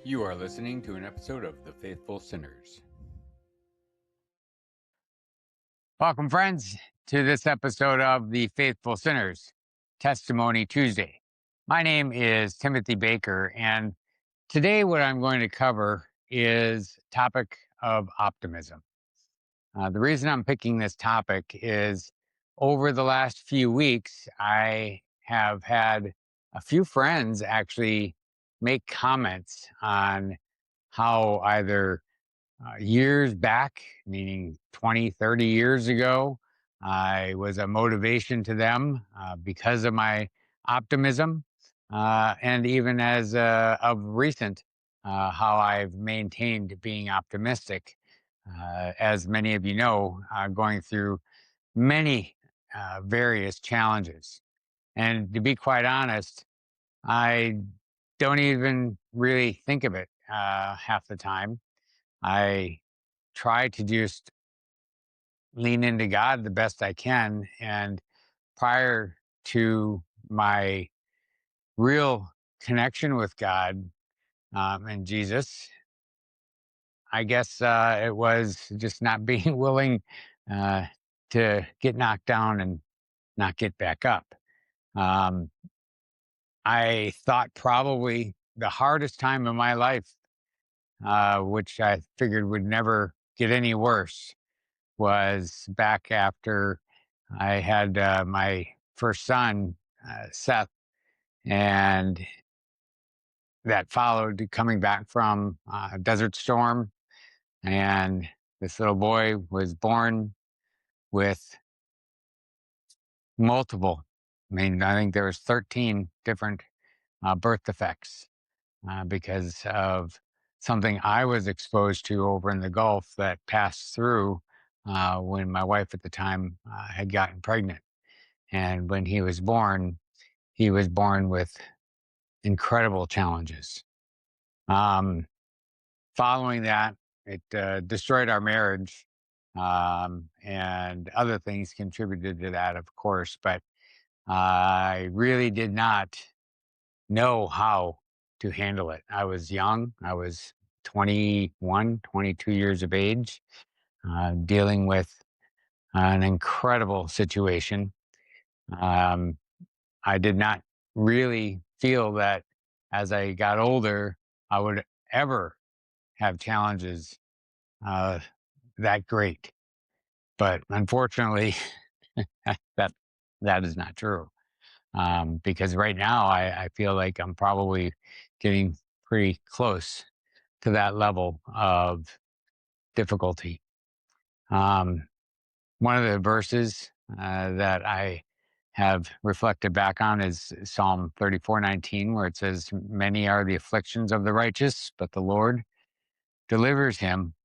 You are listening to an episode of The Faithful Sinners. Welcome, friends, to this episode of The Faithful Sinners, Testimony Tuesday. My name is Timothy Baker, and today what I'm going to cover is topic of optimism. The reason I'm picking this topic is over the last few weeks, I have had a few friends actually make comments on how either years back, meaning 20, 30 years ago, I was a motivation to them because of my optimism. And even as of recent, how I've maintained being optimistic. As many of you know, going through many various challenges. And to be quite honest, I don't even really think of it half the time. I try to just lean into God the best I can. And prior to my real connection with God and Jesus, I guess it was just not being willing uh, to get knocked down and not get back up. Um, I thought probably the hardest time of my life, which I figured would never get any worse, was back after I had my first son, Seth, and that followed coming back from a desert storm. And this little boy was born with multiple, I think there was 13 different birth defects because of something I was exposed to over in the Gulf that passed through when my wife at the time had gotten pregnant. And when he was born with incredible challenges. Um, Following that, it destroyed our marriage, and other things contributed to that, of course. But I really did not know how to handle it. I was young. I was 21, 22 years of age, dealing with an incredible situation. Um, I did not really feel that as I got older, I would ever have challenges uh, that great. But unfortunately, that that is not true. Because right now, I feel like I'm probably getting pretty close to that level of difficulty. Um, One of the verses that I have reflected back on is Psalm 34:19, where it says, "Many are the afflictions of the righteous, but the Lord delivers him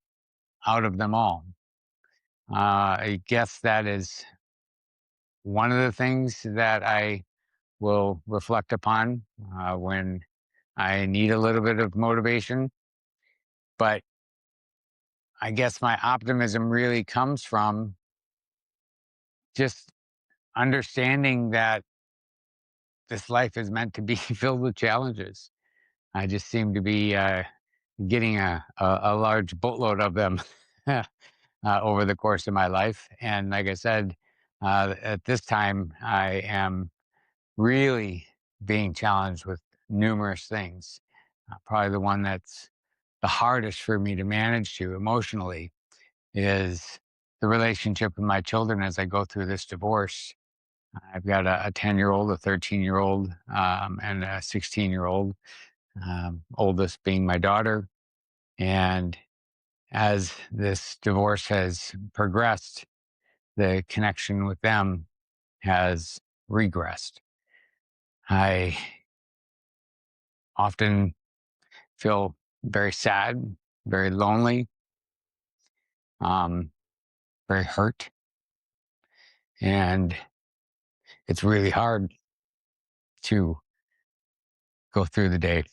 out of them all." I guess that is one of the things that I will reflect upon when I need a little bit of motivation. But I guess my optimism really comes from just understanding that this life is meant to be filled with challenges. I just seem to be getting a large boatload of them over the course of my life. And like I said, at this time, I am really being challenged with numerous things. Probably the one that's the hardest for me to manage to emotionally is the relationship with my children as I go through this divorce. I've got a 10-year-old, a 13-year-old, and a 16-year-old, oldest being my daughter. And as this divorce has progressed, the connection with them has regressed. I often feel very sad, very lonely, um, very hurt. And it's really hard to go through the day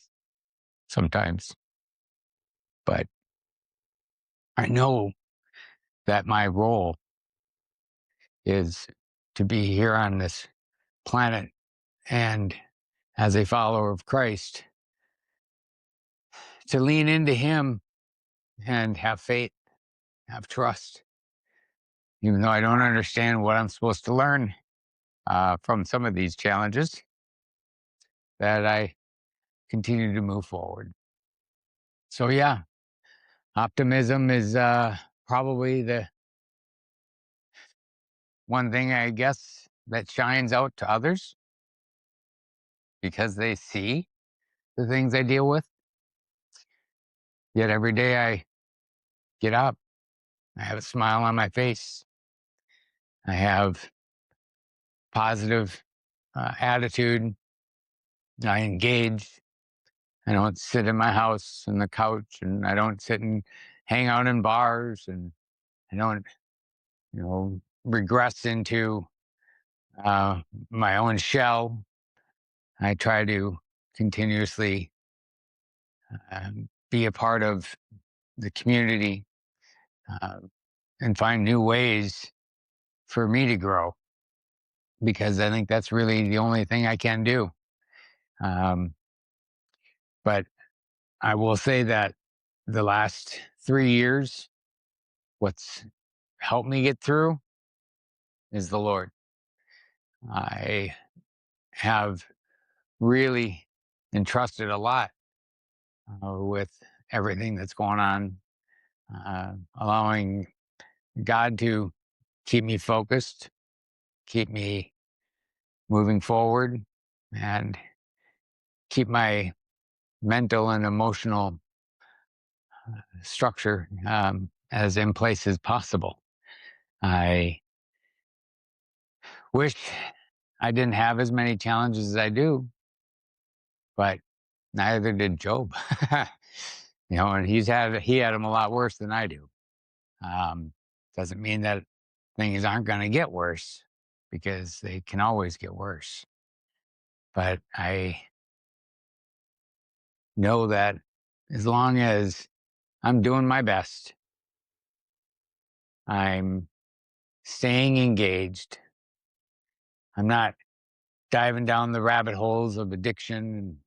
sometimes. But I know that my role is to be here on this planet and as a follower of Christ, to lean into Him and have faith, have trust, even though I don't understand what I'm supposed to learn from some of these challenges, that I continue to move forward. So, yeah, optimism is probably the one thing, I guess, that shines out to others because they see the things I deal with. Yet every day I get up, I have a smile on my face, I have positive attitude, I engage. I don't sit in my house on the couch, and I don't sit and hang out in bars, and I don't, regress into uh, my own shell. I try to continuously be a part of the community uh, and find new ways for me to grow, because I think that's really the only thing I can do. Um, but I will say that the last 3 years, what's helped me get through is the Lord. I have really entrusted a lot with everything that's going on, allowing God to keep me focused, keep me moving forward, and keep my mental and emotional structure as in place as possible. I wish I didn't have as many challenges as I do, but neither did Job. And he had them a lot worse than I do. Um, doesn't mean that things aren't going to get worse, because they can always get worse. But I know that as long as I'm doing my best, I'm staying engaged, I'm not diving down the rabbit holes of addiction and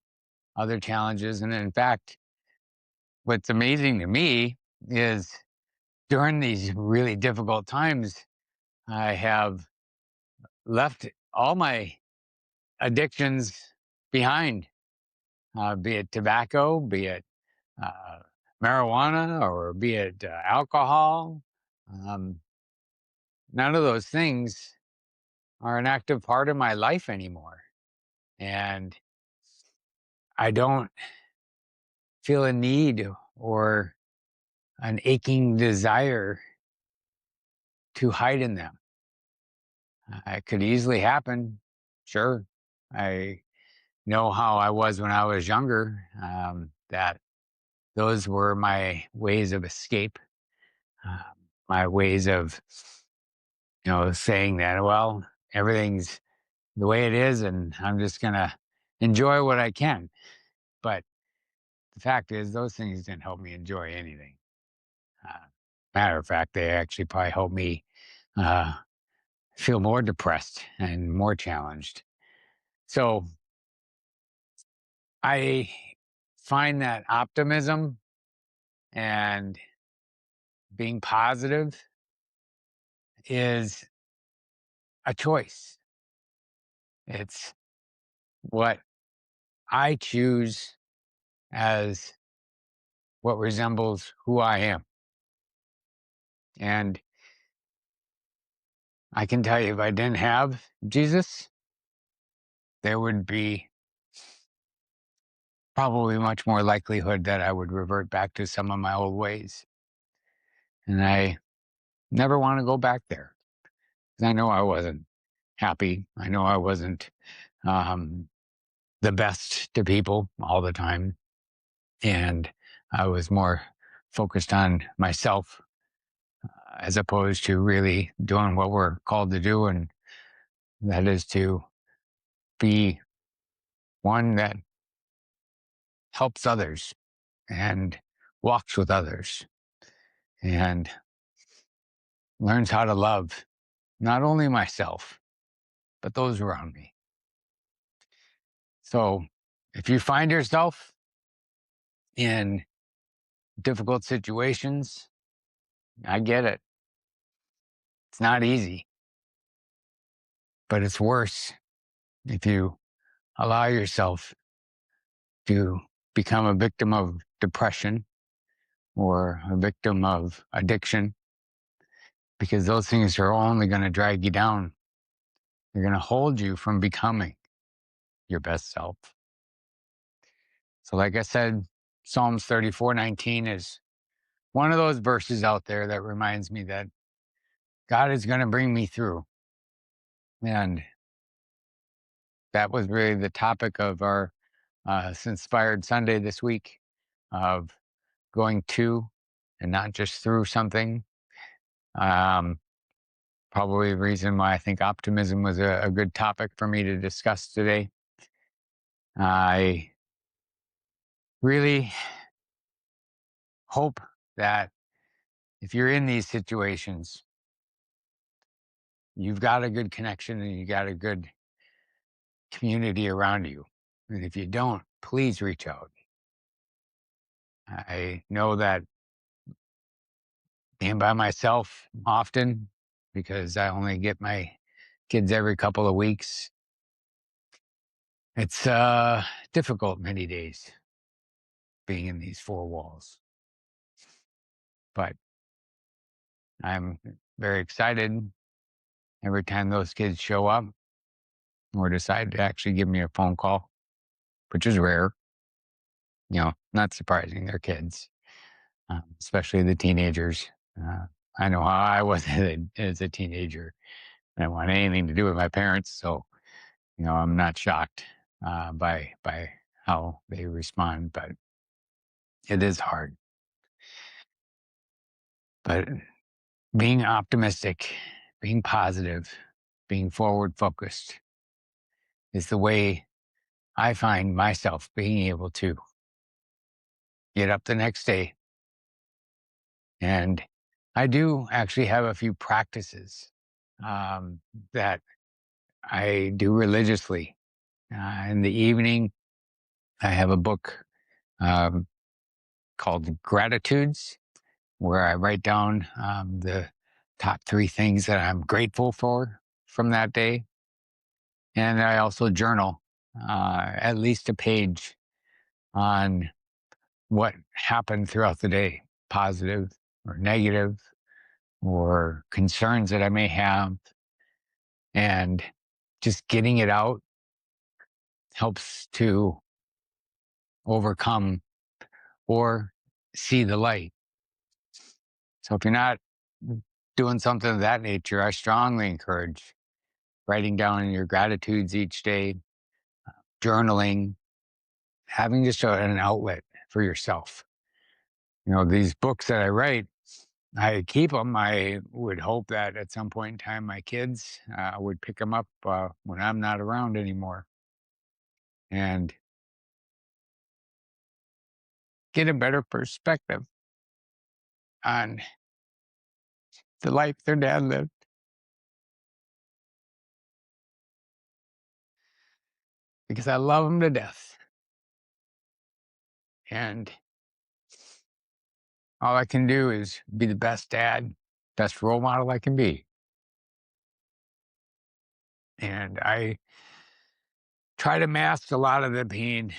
other challenges. And in fact, what's amazing to me is during these really difficult times, I have left all my addictions behind, be it tobacco, be it uh, marijuana, or be it alcohol. Um, None of those things are an active part of my life anymore. And I don't feel a need or an aching desire to hide in them. It could easily happen. Sure. I know how I was when I was younger, that those were my ways of escape, um, my ways of, saying that, well, everything's the way it is, and I'm just going to enjoy what I can. But the fact is, those things didn't help me enjoy anything. Uh, Matter of fact, they actually probably helped me uh, feel more depressed and more challenged. So I find that optimism and being positive is a choice. It's what I choose as what resembles who I am. And I can tell you, if I didn't have Jesus, there would be probably much more likelihood that I would revert back to some of my old ways. And I never want to go back there, because I know I wasn't happy. I know I wasn't um, the best to people all the time. And I was more focused on myself, as opposed to really doing what we're called to do. And that is to be one that helps others and walks with others and learns how to love not only myself, but those around me. So if you find yourself in difficult situations. I get it. It's not easy, but it's worse if you allow yourself to become a victim of depression or a victim of addiction, because those things are only going to drag you down. They're going to hold you from becoming your best self. So, like I said, Psalms 34:19 is one of those verses out there that reminds me that God is going to bring me through. And that was really the topic of our Inspired Sunday this week, of going to and not just through something. Um, Probably the reason why I think optimism was a good topic for me to discuss today. I really hope that if you're in these situations, you've got a good connection and you got a good community around you. And if you don't, please reach out. I know that being by myself often, because I only get my kids every couple of weeks, it's difficult many days being in these four walls. But I'm very excited every time those kids show up or decide to actually give me a phone call, which is rare. Not surprising. They're kids, especially the teenagers. Uh, I know how I was as a teenager. I didn't want anything to do with my parents, so I'm not shocked by how they respond. But it is hard. But being optimistic, being positive, being forward focused is the way I find myself being able to get up the next day. And I do actually have a few practices that I do religiously. In the evening, I have a book um, called Gratitudes, where I write down the top three things that I'm grateful for from that day. And I also journal at least a page on what happened throughout the day, positive or negative, or concerns that I may have. And just getting it out helps to overcome or see the light. So if you're not doing something of that nature, I strongly encourage writing down your gratitudes each day, journaling, having just an outlet for yourself. These books that I write, I keep them. I would hope that at some point in time, my kids would pick them up when I'm not around anymore and get a better perspective on the life their dad lived. Because I love them to death. And all I can do is be the best dad, best role model I can be. And I try to mask a lot of the pain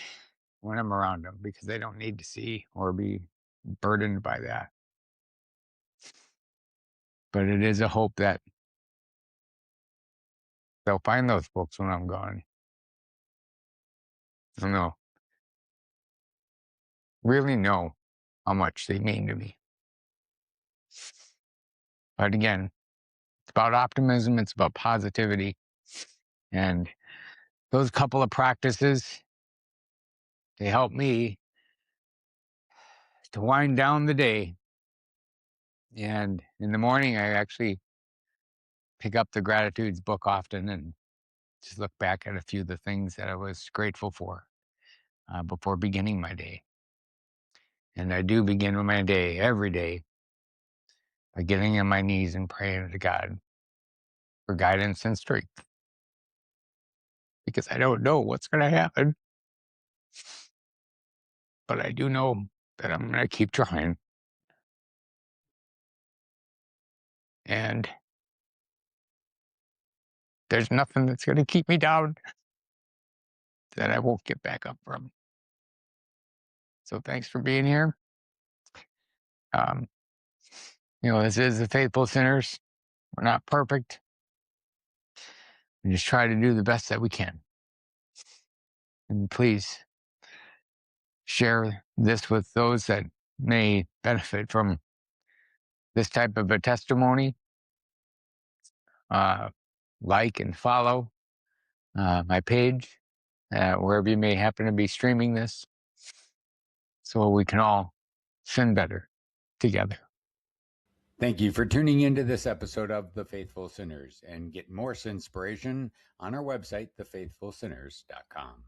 when I'm around them, because they don't need to see or be burdened by that. But it is a hope that they'll find those books when I'm gone. And they'll really know how much they mean to me. But again, it's about optimism, it's about positivity. And those couple of practices, they help me to wind down the day. And in the morning, I actually pick up the gratitudes book often and just look back at a few of the things that I was grateful for before beginning my day. And I do begin my day every day by getting on my knees and praying to God for guidance and strength, because I don't know what's going to happen. but I do know that I'm going to keep trying. And there's nothing that's going to keep me down that I won't get back up from. So thanks for being here. This is the Faithful Sinners. We're not perfect. We just try to do the best that we can. And please share this with those that may benefit from this type of a testimony. Like and follow my page, wherever you may happen to be streaming this, so we can all sin better together. Thank you for tuning into this episode of The Faithful Sinners, and get more inspiration on our website, thefaithfulsinners.com.